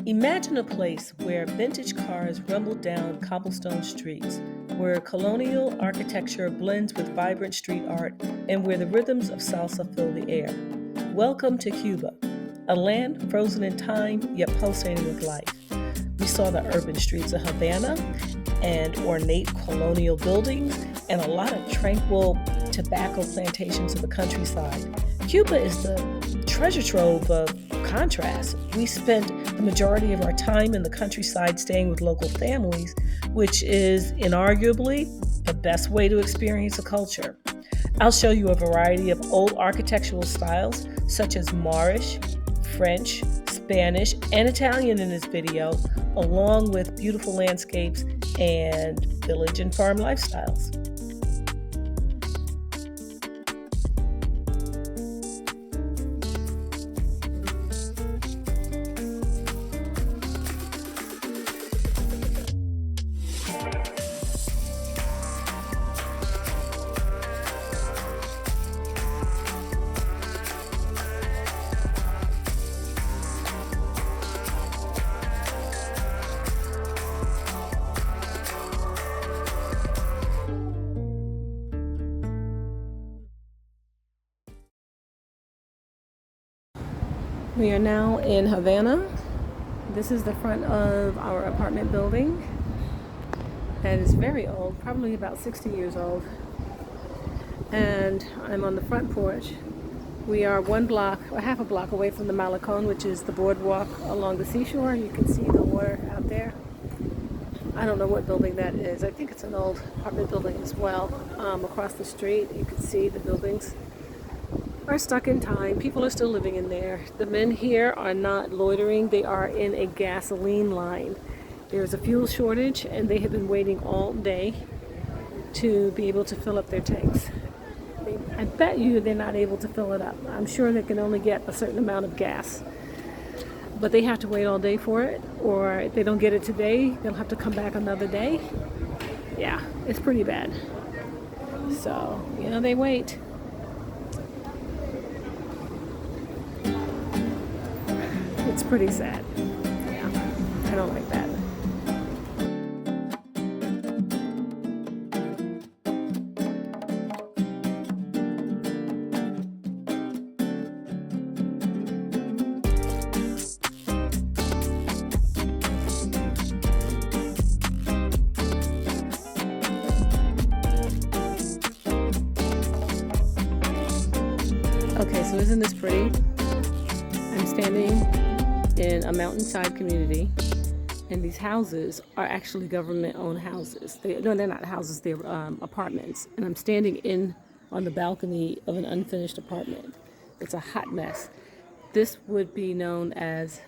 Imagine a place where vintage cars rumble down cobblestone streets, where colonial architecture blends with vibrant street art, and where the rhythms of salsa fill the air. Welcome to Cuba, a land frozen in time yet pulsating with life. We saw the urban streets of Havana and ornate colonial buildings and a lot of tranquil tobacco plantations of the countryside. Cuba is the treasure trove of contrast. We spent the majority of our time in the countryside staying with local families, which is inarguably the best way to experience a culture. I'll show you a variety of old architectural styles such as Moorish, French, Spanish, and Italian in this video, along with beautiful landscapes and village and farm lifestyles. We are now in Havana. This is the front of our apartment building. And it's very old, probably about 60 years old. And I'm on the front porch. We are one block, or half a block away from the Malecon, which is the boardwalk along the seashore. You can see the water out there. I don't know what building that is. I think it's an old apartment building as well. Across the street, you can see the buildings are stuck in time. People are still living in there. The men here are not loitering. They are in a gasoline line. There's a fuel shortage and they have been waiting all day to be able to fill up their tanks. I bet you they're not able to fill it up. I'm sure they can only get a certain amount of gas. But they have to wait all day for it, or if they don't get it today, they'll have to come back another day. Yeah, it's pretty bad. So, they wait. It's pretty sad. Yeah, I don't like that. Okay, so isn't this pretty? I'm standing in a mountainside community, and these houses are actually government-owned houses. They're not houses, they're apartments. And I'm standing on the balcony of an unfinished apartment. It's a hot mess. This would be known as...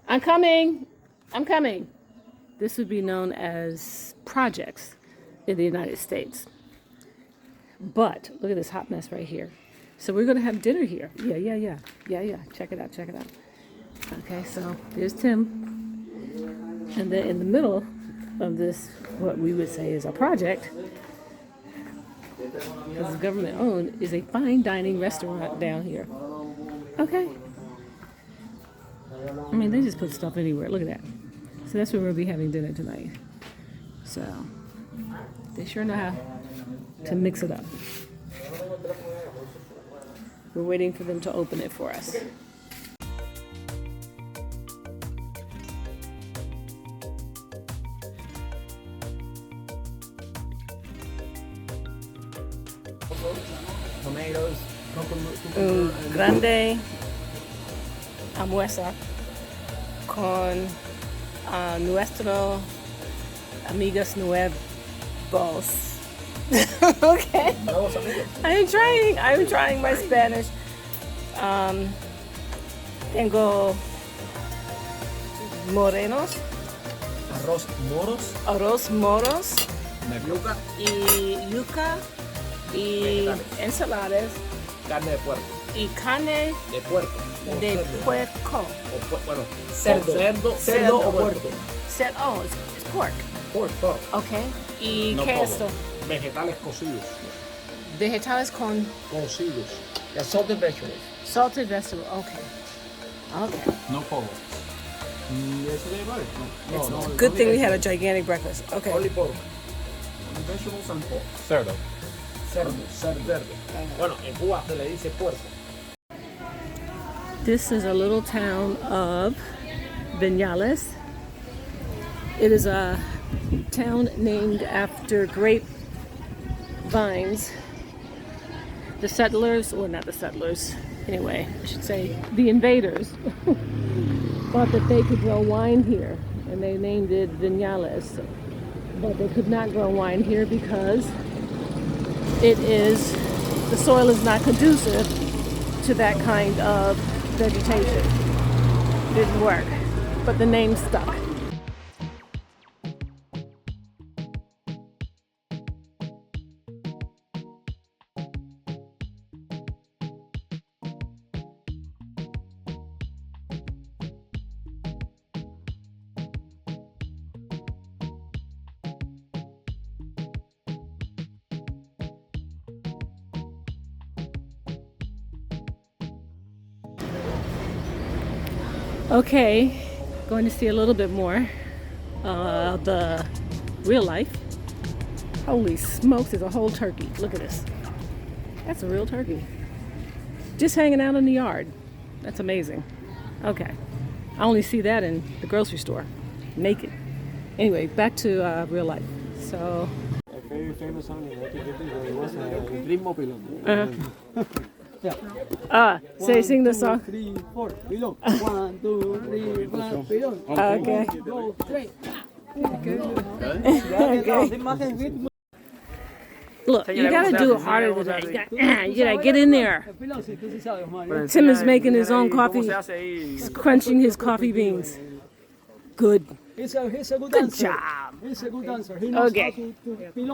I'm coming! This would be known as projects in the United States. But look at this hot mess right here. So we're going to have dinner here. Yeah. Check it out. Okay, so there's Tim. And then in the middle of this, what we would say is a project, because it's government owned, is a fine dining restaurant down here. Okay. I mean, they just put stuff anywhere. Look at that. So that's where we'll be having dinner tonight. So they sure know how to mix it up. We're waiting for them to open it for us. Tomatoes, Un grande almuerzo con nuestro amigos nuevos. Okay. I'm trying my Spanish. Tengo morenos, arroz moros, yuca y ensaladas, carne de puerco, y carne de puerco, de puerco. Cerdo o puerco. Oh, it's pork. Pork. Okay. ¿Y No qué todo. es esto? Vegetales cocidos. Vegetales con Cocidos. Yeah, salted vegetables. salted vegetable. Okay. Okay. No pollo. Yesterday, right? It's no, a good only thing we had a vegetable. gigantic breakfast. Okay. Only pork. Only vegetables and pork. Cerdo. Cerdo. Cerdo. Bueno, en Cuba se le dice puerco. This is a little town of Viñales. It is a town named after grape vines. The settlers, well, not the settlers, anyway, I should say the invaders, thought that they could grow wine here, and they named it Viñales. But they could not grow wine here because the soil is not conducive to that kind of vegetation. Didn't work, but the name stuck. Okay, going to see a little bit more of the real life. Holy smokes, there's a whole turkey. Look at this. That's a real turkey. Just hanging out in the yard. That's amazing. Okay, I only see that in the grocery store, naked. Anyway, back to real life. So. A very famous song in 1950 was Ritmo Pilon. Sing the song. 3, 4, Pilon. 1, 2, 3, 4, Pilon. Okay. 2, 3. Okay. Look, you gotta do it harder than that. You gotta get in there. Tim is making his own coffee. He's crunching his coffee beans. Good. He's a good Good dancer. job. He's a good dancer. He knows Okay. how to Pilon.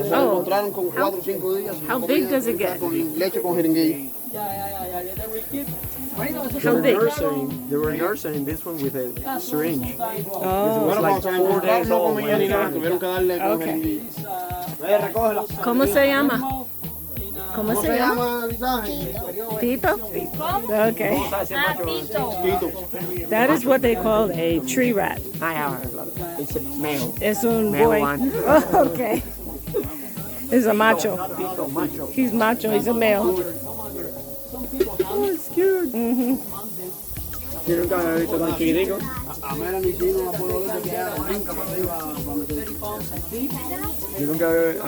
Oh, encontraron con 4 o 5 días. how big does it get? Con leche con jeringuilla. They will keep. How big? They were nursing this one with a syringe. Oh, It's like 4 days No old. comía ni nada, tuvieron que darle con Okay. jeringuilla. Recógela. ¿Cómo se llama? ¿Cómo ¿Cómo se se llama? llama, Visaje? Tito? Okay. Tito. That is what they call a tree rat. It's a male. Es un Male boy. one. Oh, okay. It's a macho. Tito, macho. He's macho. He's a male. Oh, it's cute. Yo nunca había visto tan chiquitico. A Melanie sí no la puedo ver porque ella brinca para arriba para meter. Yo nunca había...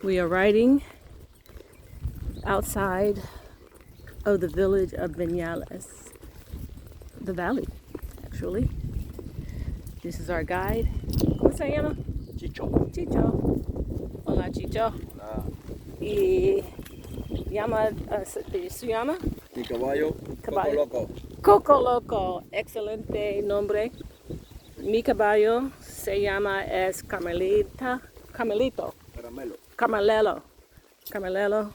We are riding outside of the village of Viñales, the valley, actually. This is our guide. ¿Cómo se llama? Chicho. Chicho. Hola, Chicho. Y se llama Mi caballo, Caballo. Loco. Coco Loco. Excelente nombre. Mi caballo se llama Carmelito. Caramelo. Carmelelo.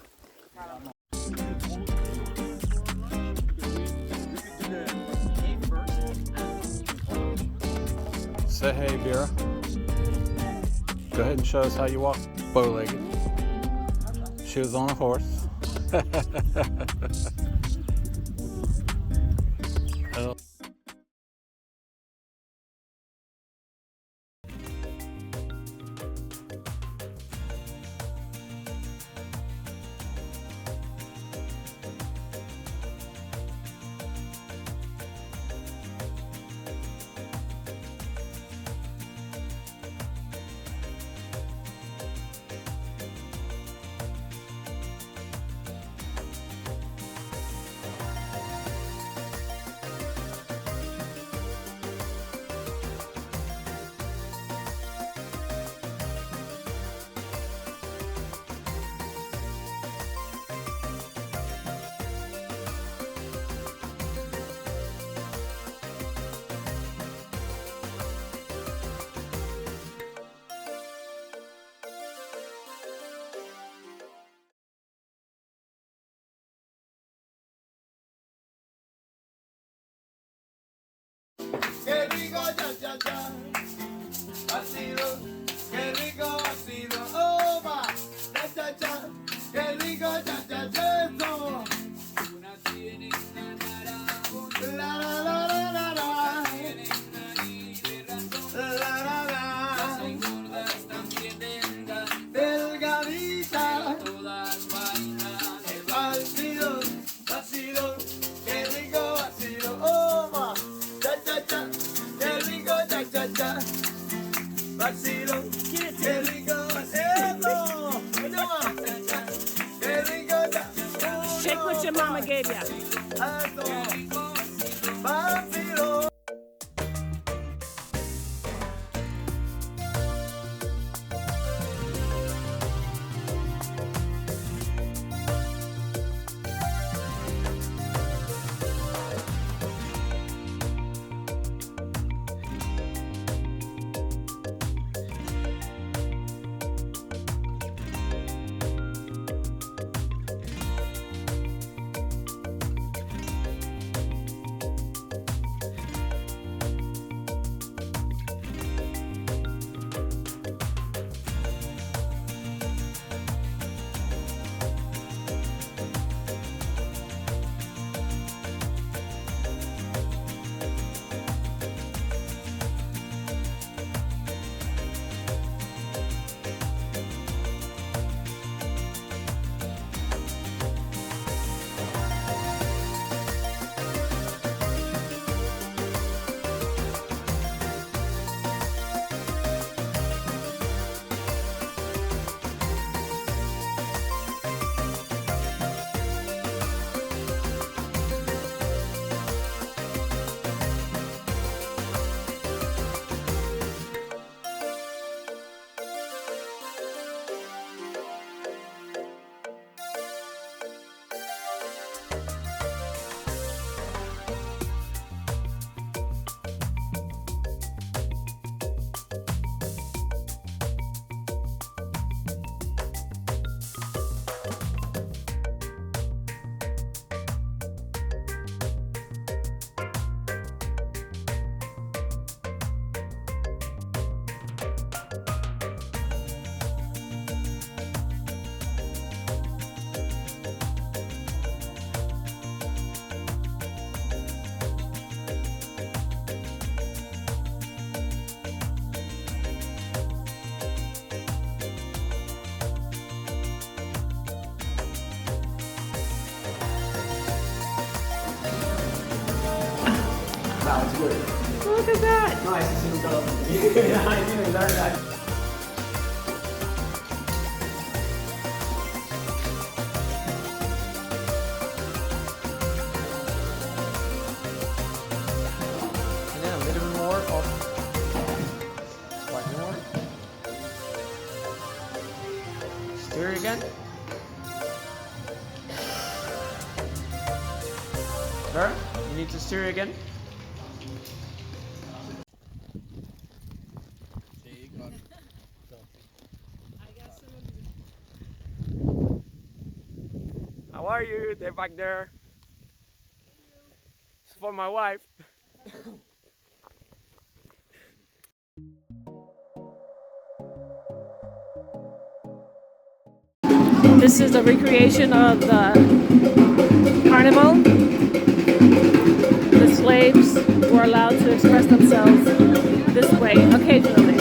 Say hey, Vera. Go ahead and show us how you walk bow-legged. She was on a horse. Oh. rico, cha, cha, cha. Vacilo, qué rico vacilo, oh, va, cha, cha, cha. Qué rico, cha, cha, cha, eso. La, la, la, la, la, la. La, la, la. Delgadita. Vacilo, vacilo, qué rico vacilo, oh, va, cha, cha, cha. Qué rico, cha, cha, cha. Vacilo, qué rico vacilo. Qué rico, cha. Shake what your mama gave ya. Vacilo. No, it's good. Look at that. Nice to see you go. I didn't learn that. And then a little bit more of sparkling water. Stir again. There, you need to stir again. How are you? They're back there. It's for my wife. This is a recreation of the carnival. The slaves were allowed to express themselves this way occasionally.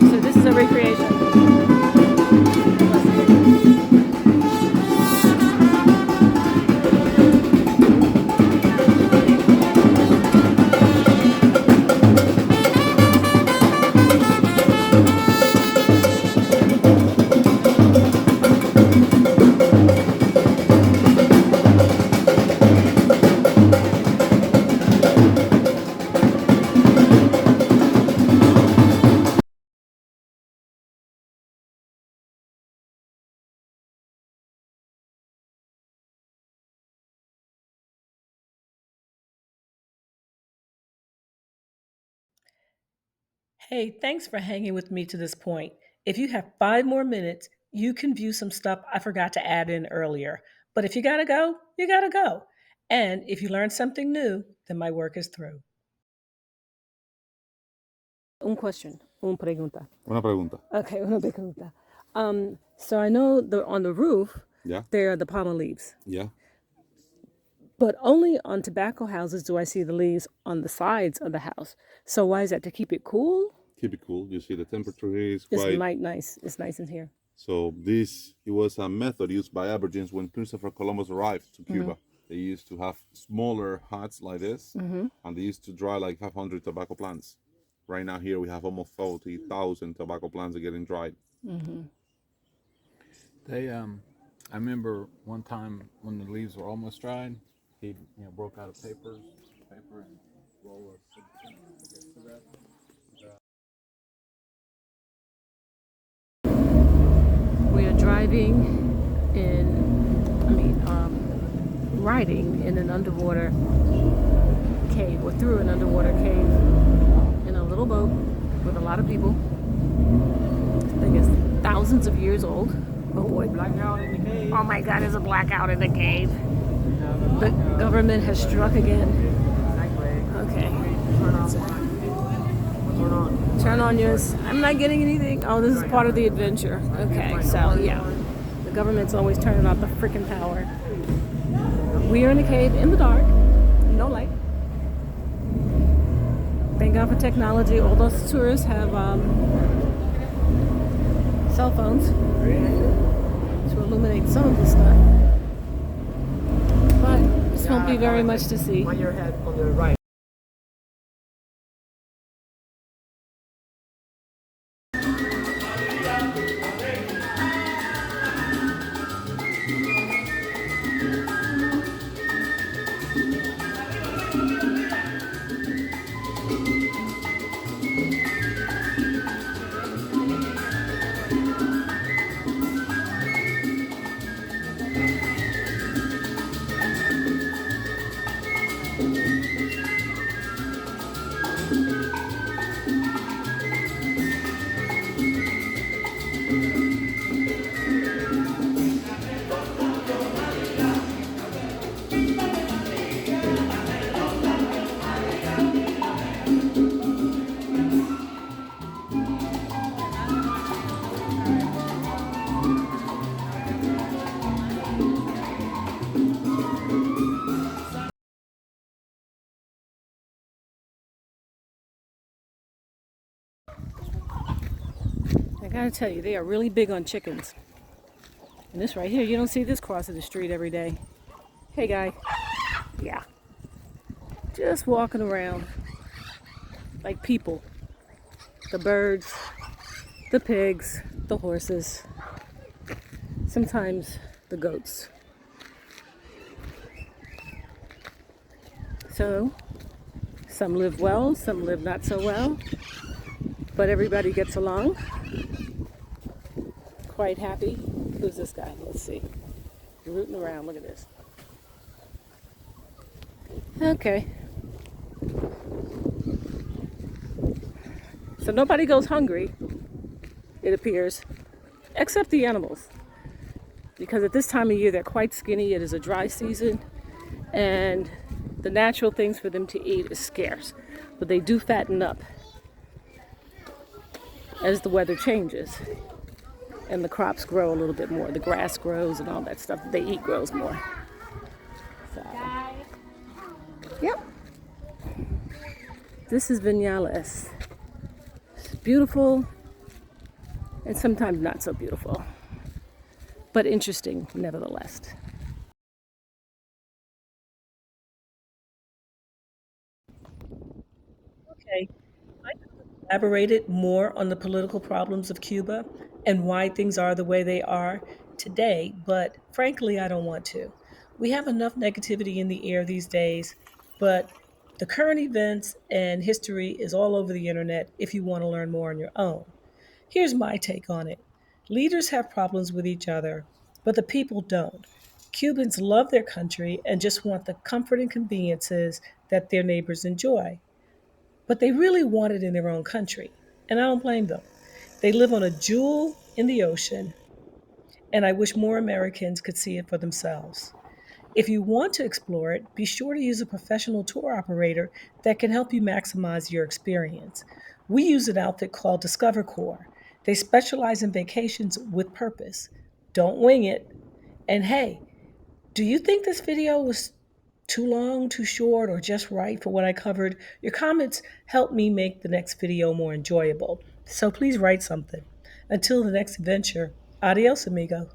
So this is a recreation. Hey, thanks for hanging with me to this point. If you have 5 more minutes, you can view some stuff I forgot to add in earlier. But if you gotta go, you gotta go. And if you learn something new, then my work is through. Un question, un pregunta. Una pregunta. Okay, una pregunta. So I know on the roof, Yeah. there are the palm leaves, Yeah. but only on tobacco houses do I see the leaves on the sides of the house. So why is that? To keep it cool? Keep it cool. You see the temperature is It's quite. nice. It's nice in here. So this it was a method used by Aborigines when Christopher Columbus arrived to Cuba. They used to have smaller huts like this, and they used to dry like 500 tobacco plants. Right now here we have almost 40,000 tobacco plants getting dried. They I remember one time when the leaves were almost dried, he broke out a paper and roll a We are driving riding in an underwater cave, or through an underwater cave in a little boat with a lot of people. I think it's thousands of years old. Oh boy. Blackout in the cave. Oh my God, there's a blackout in the cave. The government has struck again. Okay. Turn off mine. Turn on. Turn on yours. I'm not getting anything. Oh, this is part of the adventure. Okay, so yeah. The government's always turning off the freaking power. We are in a cave in the dark. No light. Thank God for technology. All those tourists have cell phones to illuminate some of the stuff. But this won't be very much to see. On your head on the right. I gotta tell you, they are really big on chickens. And this right here, you don't see this crossing the street every day. Hey, guy. Yeah. Just walking around like people. The birds, the pigs, the horses, sometimes the goats. So, some live well, some live not so well, but everybody gets along. Quite happy. Who's this guy? Let's see. You're rooting around. Look at this. Okay. So nobody goes hungry, it appears, except the animals. Because at this time of year, they're quite skinny. It is a dry season, and the natural things for them to eat is scarce. But they do fatten up as the weather changes and the crops grow a little bit more. The grass grows and all that stuff that they eat grows more. So, yep. This is Vinales. It's beautiful and sometimes not so beautiful, but interesting nevertheless. Okay, I elaborated more on the political problems of Cuba and why things are the way they are today, but frankly, I don't want to. We have enough negativity in the air these days, but the current events and history is all over the internet if you want to learn more on your own. Here's my take on it. Leaders have problems with each other, but the people don't. Cubans love their country and just want the comfort and conveniences that their neighbors enjoy. But they really want it in their own country, and I don't blame them. They live on a jewel in the ocean, and I wish more Americans could see it for themselves. If you want to explore it, be sure to use a professional tour operator that can help you maximize your experience. We use an outfit called Discover Corps. They specialize in vacations with purpose. Don't wing it. And hey, do you think this video was too long, too short, or just right for what I covered? Your comments help me make the next video more enjoyable. So please write something. Until the next adventure, adios, amigo.